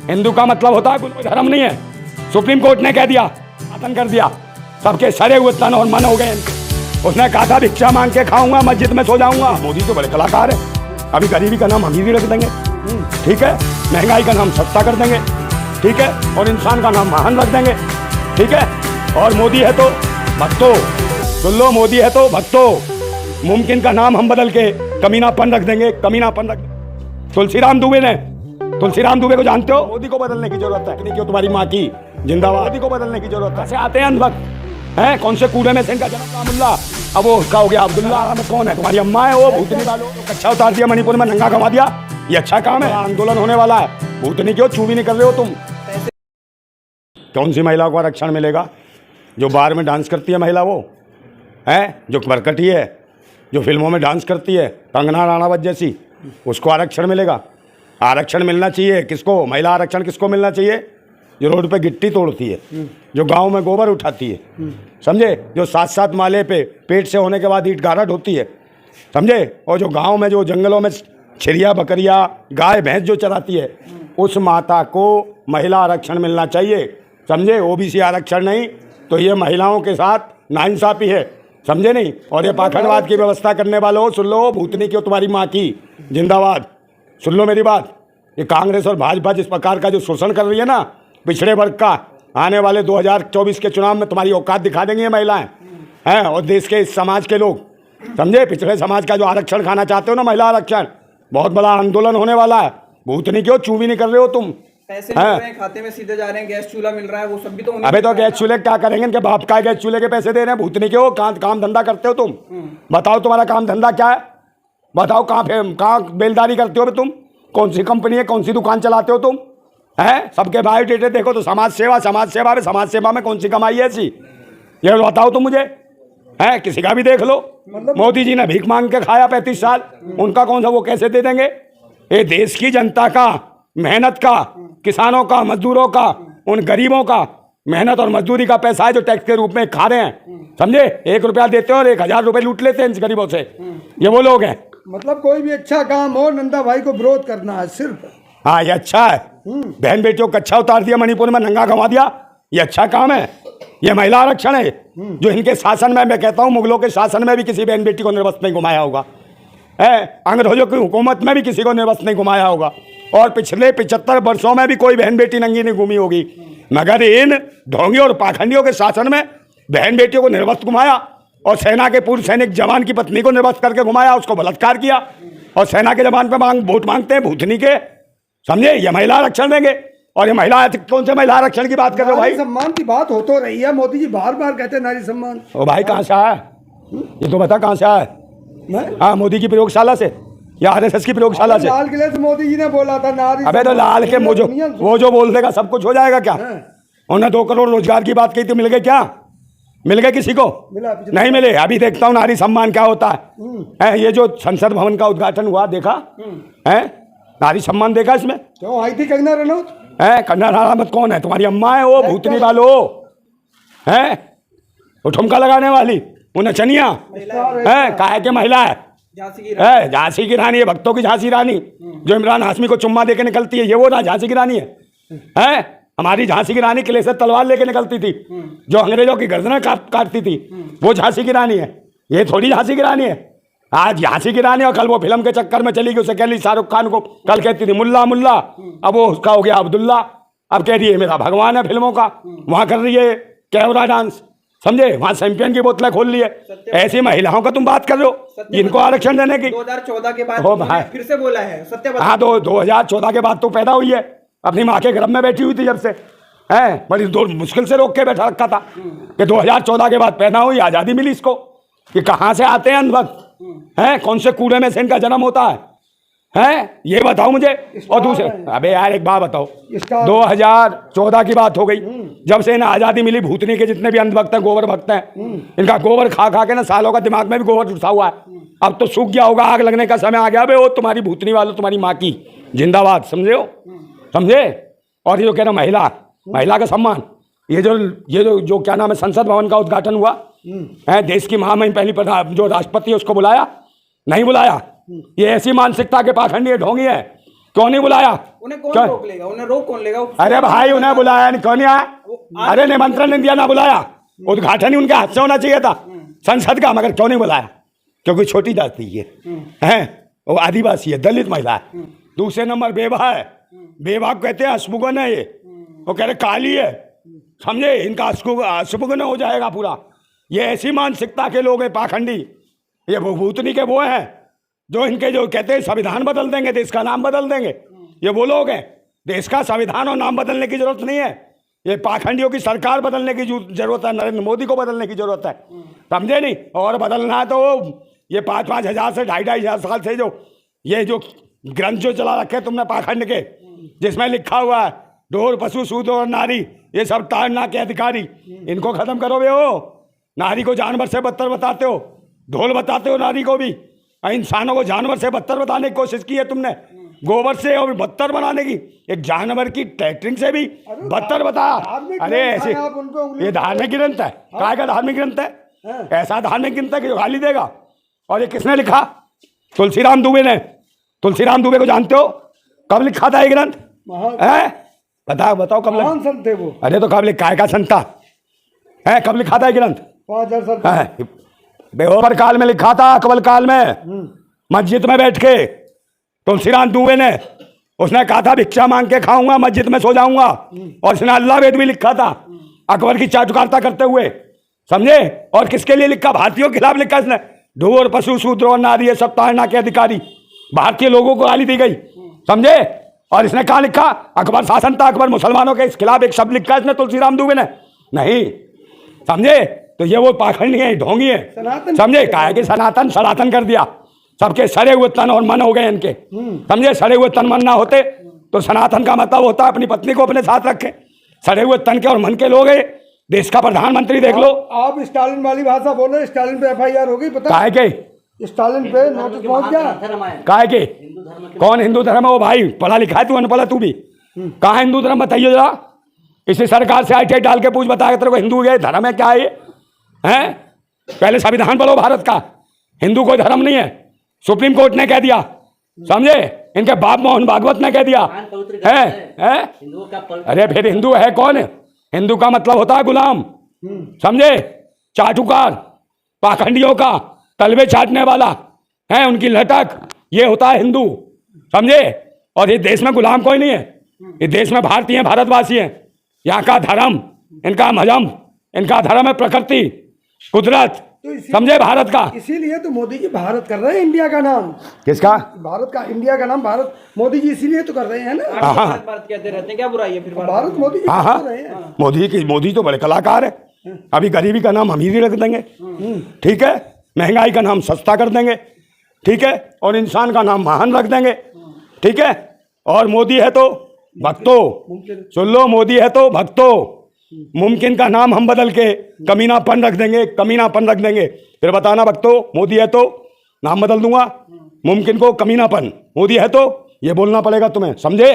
हिंदू का मतलब होता है कोई धर्म नहीं है। सुप्रीम कोर्ट ने कह दिया, खत्म कर दिया, सबके सरे हुए तन और मन हो गए। उसने कहा था भिक्षा मांग के खाऊंगा, मस्जिद में सो जाऊंगा। मोदी तो बड़े कलाकार है। अभी गरीबी का नाम हम ही रख देंगे, ठीक है, महंगाई का नाम सस्ता कर देंगे, ठीक है, और इंसान का नाम महान रख देंगे, ठीक है। और मोदी है तो भक्तो, सुन लो, मोदी है तो भक्तो। मुमकिन का नाम हम बदल के कमीनापन रख देंगे, कमीनापन रख। तुलसीराम दुबे को जानते हो? मोदी को बदलने की जरूरत है, नहीं क्यों तुम्हारी माँ की जिंदाबाद। मोदी को बदलने की जरूरत है। ऐसे आते हैं अंधभक्त हैं, कौन से कूड़े में से इनका जन्म रामुल्ला, अब वो उसका हो गया अब्दुल्ला। कौन है तुम्हारी अम्मा है वो भूतनी वालों, कच्चा उतार दिया, मणिपुर में नंगा घुमा दिया। ये अच्छा काम है, आंदोलन होने वाला है। भूतनी क्यों चू भी नहीं कर रहे हो तुम? कौन सी महिला को आरक्षण मिलेगा? जो बार में डांस करती है महिला, वो है जो बरकटी है, जो फिल्मों में डांस करती है कंगना राणावत जैसी, उसको आरक्षण मिलेगा? आरक्षण मिलना चाहिए किसको? महिला आरक्षण किसको मिलना चाहिए? जो रोड पे गिट्टी तोड़ती है, जो गांव में गोबर उठाती है, समझे, जो 7-7 माले पे पेट से होने के बाद ईंट गारा ढोती है, समझे, और जो गांव में जो जंगलों में छिरिया बकरिया गाय भैंस जो चराती है, उस माता को महिला आरक्षण मिलना चाहिए, समझे। ओबीसी आरक्षण नहीं तो ये महिलाओं के साथ नाइंसाफी है, समझे नहीं। और ये पाखंडवाद की व्यवस्था करने वालों, सुन लो, भूतनी क्यों तुम्हारी माँ की जिंदाबाद। सुन लो मेरी बात, ये कांग्रेस और भाजपा जिस प्रकार का जो शोषण कर रही है ना पिछड़े वर्ग का, आने वाले 2024 के चुनाव में तुम्हारी औकात दिखा देंगी ये महिलाएं हैं, और देश के इस समाज के लोग, समझे। पिछड़े समाज का जो आरक्षण खाना चाहते हो ना, महिला आरक्षण, बहुत बड़ा आंदोलन होने वाला है। भूतनी क्यों चू भी नहीं कर रहे हो तुम? पैसे मिल रहे हैं, खाते में सीधे जा रहे हैं, गैस चूल्हा मिल रहा है, वो सब भी तो अबे तो गैस चूल्हे क्या करेंगे? इनके बाप का गैस चूल्हे के पैसे दे रहे हैं। भूतनी क्यों काम धंधा करते हो तुम? बताओ तुम्हारा काम धंधा क्या है? बताओ कहाँ बेलदारी करते हो तुम? कौन सी कंपनी है, कौन सी दुकान चलाते हो तुम? हैं, सबके बायोडेटा देखो तो समाज सेवा में कौन सी कमाई है ऐसी? ये बताओ तुम मुझे, हैं, किसी का भी देख लो। मोदी जी ने भीख मांग के खाया 35 साल, उनका कौन सा वो कैसे दे देंगे? ये देश की जनता का, मेहनत का, किसानों का, मजदूरों का, उन गरीबों का मेहनत और मजदूरी का पैसा है जो टैक्स के रूप में खा रहे हैं, समझे। 1 रुपया देते हो और 1000 रुपये लूट लेते हैं इन गरीबों से। ये वो लोग हैं। मतलब कोई भी अच्छा काम हो, नंदा भाई को विरोध करना है सिर्फ। हाँ, ये अच्छा है। बहन बेटियों को कच्चा उतार दिया, मणिपुर में नंगा घुमा दिया, ये अच्छा काम है। ये महिला आरक्षण है जो इनके शासन में, मैं कहता हूँ मुगलों के शासन में भी किसी बहन बेटी को निर्वस्त्र नहीं घुमाया होगा, है, अंग्रेजों की हुकूमत में भी किसी को निर्वस्त्र नहीं घुमाया होगा, और पिछले 75 वर्षों में भी कोई बहन बेटी नंगी नहीं घूमी होगी। मगर इन ढोंगियों और पाखंडियों के शासन में बहन बेटियों को निर्वस्त्र घुमाया, और सेना के पूर्व सैनिक जवान की पत्नी को निर्वस्त्र करके घुमाया, उसको बलात्कार किया, और सेना के जवान पे वोट मांगते हैं भूतनी के, समझे। ये महिला आरक्षण देंगे, और ये महिला, कौन से महिला आरक्षण की बात कर रहे हो भाई? सम्मान की बात हो तो रही है, मोदी जी बार बार कहते हैं नारी सम्मान। ओ भाई, कहाँ से आया ये तो बता, कहाँ से आया? हाँ, मोदी की प्रयोगशाला से या आरएसएस की प्रयोगशाला से? लाल किले से मोदी जी ने बोला था नारी। अबे तो लाल के वो जो बोल देगा सब कुछ हो जाएगा क्या? उन्होंने 2 करोड़ रोजगार की बात कही थी, मिल गए क्या? मिल गए किसी को? नहीं मिले। अभी देखता हूँ नारी सम्मान क्या होता है। ये जो संसद भवन का उद्घाटन हुआ, देखा है? नारी सम्मान देखा इसमें? क्यों आई थी कंगना रनौत? है, कंगना रनौत कौन है? तुम्हारी अम्मा है वो भूतनी वालो, है, वो ठुमका लगाने वाली, वो नचनिया है, काहे के महिला है, झांसी की रानी है, भक्तों की झांसी रानी, जो इमरान हाशमी को चुम्मा देके निकलती है, ये वो ना झांसी की रानी है? हमारी झांसी की रानी किले से तलवार लेके निकलती थी, जो अंग्रेजों की गर्दनें काटती थी, वो झांसी की रानी है। ये थोड़ी झांसी की रानी है। आज झांसी की रानी, और कल वो फिल्म के चक्कर में चली गई, उसे कह ली शाहरुख खान को, कल कहती थी मुल्ला मुल्ला, अब वो उसका हो गया अब्दुल्ला, अब कह रही है मेरा भगवान है फिल्मों का, वहां कर रही है कैमरा डांस, समझे, वहां चैंपियन की बोतलें खोल ली है। ऐसी महिलाओं का तुम बात कर रहे हो जिनको आरक्षण देने की? 2014 के बाद फिर से बोला है, सत्य बता। हाँ, 2014 के बाद तो पैदा हुई है, अपनी माँ के गर्भ में बैठी हुई थी जब से, है, बड़ी मुश्किल से रोक के बैठा रखा था कि 2014 के बाद पैदा हुई, आज़ादी मिली इसको। कि कहाँ से आते हैं अंधभक्त, हैं, कौन से कूड़े में से इनका जन्म होता है, ये बताओ मुझे। और दूसरे, अबे यार एक बात बताओ, 2014 की बात हो गई, जब से इन्हें आज़ादी मिली, भूतनी के जितने भी अंधभक्त हैं, गोबर भक्त हैं, इनका गोबर खा खा के ना सालों का दिमाग में भी गोबर उठा हुआ है। अब तो सूख गया होगा, आग लगने का समय आ गया। बे वो तुम्हारी भूतनी वालों, तुम्हारी माँ की जिंदाबाद, समझे हो, समझे। और ये जो कह रहा महिला का सम्मान, ये जो क्या नाम है, संसद भवन का उद्घाटन हुआ है, देश की महामहिम पहली प्रधान जो राष्ट्रपति है उसको बुलाया? नहीं बुलाया। ये ऐसी मानसिकता के पाखंडी ढोंगी है क्यों नहीं बुलाया? उन्हें कौन क्यों? रोक लेगा? उन्हें रोक कौन लेगा? अरे भाई उन्हें बुलाया नहीं, क्यों नहीं आया? अरे निमंत्रण नहीं दिया, ना बुलाया। उद्घाटन ही उनके हाथ से होना चाहिए था संसद का, मगर क्यों नहीं बुलाया? क्योंकि छोटी जाति है, वो आदिवासी है, दलित महिला है। दूसरे नंबर बेवा है, बेवा को कहते हैं अस्पुगन है ये, वो कह रहे काली है, समझे? इनका अस्पुगन हो जाएगा पूरा। ये ऐसी मानसिकता के लोग हैं पाखंडी, ये भूतनी के वो हैं जो इनके जो कहते हैं संविधान बदल देंगे, देश का नाम बदल देंगे, ये वो लोग हैं। देश का संविधान और नाम बदलने की जरूरत नहीं है, ये पाखंडियों की सरकार बदलने की जरूरत है, नरेंद्र मोदी को बदलने की जरूरत है, समझे नहीं? और बदलना है तो ये 5-5 हजार से 2.5-2.5 हजार साल से जो ये जो ग्रंथ जो चला रखे तुमने पाखंड के, जिसमें लिखा हुआ है ढोर पशु सूद और नारी ये सब ताड़ना के अधिकारी, इनको खत्म करो बे। हो नारी को जानवर से बदतर बताते हो, ढोल बताते हो नारी को भी, इंसानों को जानवर से बदतर बताने की कोशिश की है तुमने, गोबर से और बदतर बनाने की, एक जानवर की टैक्टिंग से भी बदतर बताया। अरे ऐसे ये धार्मिक ग्रंथ है, काय का धार्मिक ग्रंथ है? ऐसा धार्मिक ग्रंथ है कि गाली देगा। और ये किसने लिखा? तुलसीराम दुबे ने। तुलसीराम दुबे को जानते हो? कब लिखा था ये ग्रंथ? बताओ कब लिखा? संत थे वो। अरे तो कब लिखा? काय का संत था? कब लिखा था ये ग्रंथ? 5000 साल बेहोबर काल में लिखा था, अकबर काल में, मस्जिद में बैठ के तुलसीराम दुबे ने, उसने कहा था भिक्षा मांग के खाऊंगा, मस्जिद में सो जाऊंगा, और उसने अल्लाह वेद भी लिखा था अकबर की चाटुकारिता करते हुए, समझे? और किसके लिए लिखा? भारतीयों के खिलाफ लिखा इसने, ढोर पशु शूद्र और नारी ये सब ताड़ना के अधिकारी, भारतीय लोगों को गाली दी गई, समझे? और इसने कहा लिखा? अकबर शासन था, अकबर मुसलमानों के खिलाफ एक शब्द लिखा इसने तुलसीराम दुबे ने? नहीं, समझे? तो ये वो पाखंडी है, ढोंगी है, समझे? कहा कि सनातन कर दिया, सबके सड़े हुए तन और मन हो गए इनके, समझे? सड़े हुए तन मन ना होते तो सनातन का मतलब होता है अपनी पत्नी को अपने साथ रखे। सड़े हुए तन के और मन के लोग हैं। देश का प्रधानमंत्री देख लो। आप स्टालिन वाली भाषा बोलो, स्टालिन पे FIR हो गई, पता काहे के? स्टालिन पे नोटिस पहुंच गया। काहे के? कौन हिंदू धर्म है वो? भाई पढ़ा लिखा है तू, अनपढ़ा तू भी? कहाँ हिंदू धर्म बताइए जरा, इसी सरकार से ITI डाल के पूछ, बताया तेरे को हिंदू ये धर्म है क्या है? हैं? पहले संविधान पढ़ो भारत का, हिंदू कोई धर्म नहीं है, सुप्रीम कोर्ट ने कह दिया, समझे? इनके बाप मोहन भागवत ने कह दिया है? अरे फिर हिंदू है कौन? हिंदू का मतलब होता है गुलाम, समझे? चाटुकार, पाखंडियों का तलवे चाटने वाला है, उनकी लटक, ये होता है हिंदू, समझे? और ये देश में गुलाम कोई नहीं है, ये देश में भारतीय हैं, भारतवासी हैं। यहाँ का धर्म इनका मजहब, इनका धर्म है प्रकृति, कुदरत, समझे? भारत का। इसीलिए तो मोदी जी भारत कर रहे हैं इंडिया का नाम। किसका? भारत का, इंडिया का नाम भारत, मोदी जी इसीलिए तो कर रहे हैं ना। भारत कहते रहते हैं, क्या बुराई है फिर? भारत मोदी जी हाँ, कर रहे हैं। मोदी तो बड़े कलाकार है। अभी गरीबी का नाम अमीरी रख देंगे, ठीक है? महंगाई का नाम सस्ता कर देंगे, ठीक है? और इंसान का नाम महान रख देंगे, ठीक है? और मोदी है तो भक्तो, सुन लो, मोदी है तो भक्तो, मुमकिन का नाम हम बदल के कमीनापन रख देंगे, कमीनापन रख देंगे। फिर बताना भक्तो, मोदी है तो नाम बदल दूंगा, मुमकिन को कमीनापन, मोदी है तो ये बोलना पड़ेगा तुम्हें, समझे?